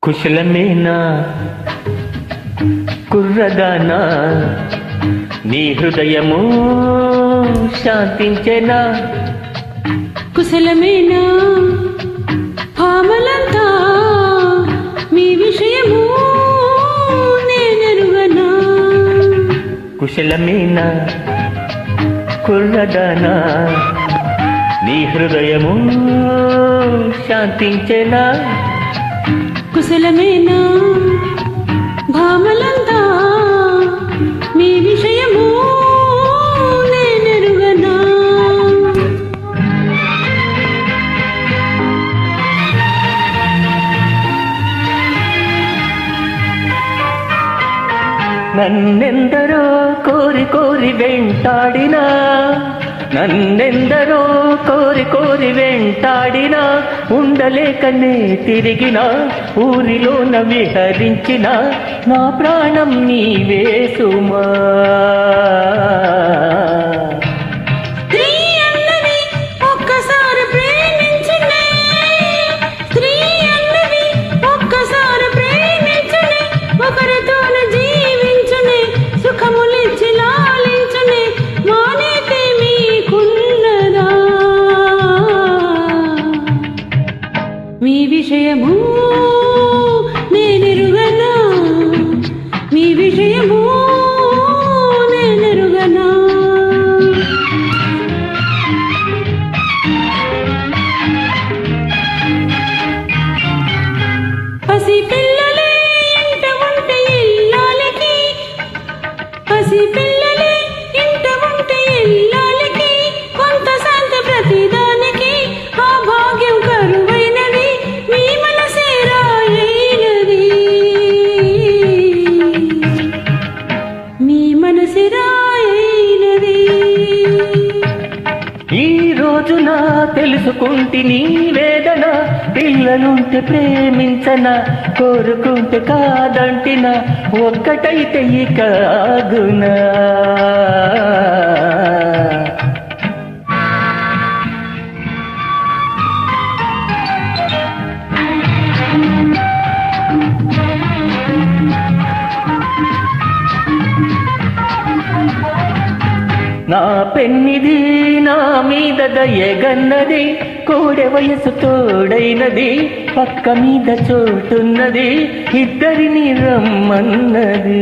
కుశలమేనా కుర్రదానా నీ హృదయము శాంతించెనా కుశలమేనా భామలంతా మీ విషయము నేనెరుగనా కుశలమేనా కుర్రదానా నీ హృదయము శాంతించెనా కుశలమేనా భామలంతా మీ విషయము నేనెరుగనా నన్నెందరో కోరి కోరి వెంటాడినా నన్నెందరో కోరి కోరి వెంటాడినా ఉండలేకనే తిరిగిన ఊరిలోన విహరించిన నా ప్రాణం నీవే సుమా మీ విషయము నేనెరుగనా మీ విషయము నేనెరుగనా పసి పిల్లలే ఇంట ఉంటే ఇల్లాలకి పసి పిల్లలే ఇంట ఉంటే ఇల్లాలకి కొంత శాంతి ప్రతిదానికి ఆ భాగ్యం కరువైనది మీ మనసే రాయైనది మీ మనసే రాయైనది ఈ రోజున తెలుసుకుంటే నీ వేదన పిల్లలుంటే ప్రేమించన కోరుకుంటే కాదంటిన ఒక్కటైతే ఇక ఆగునా నా పెన్నిది నా మీద దయగన్నది కోడె వయసు తోడైనది పక్క మీద చోటున్నది ఇద్దరిని రమ్మన్నది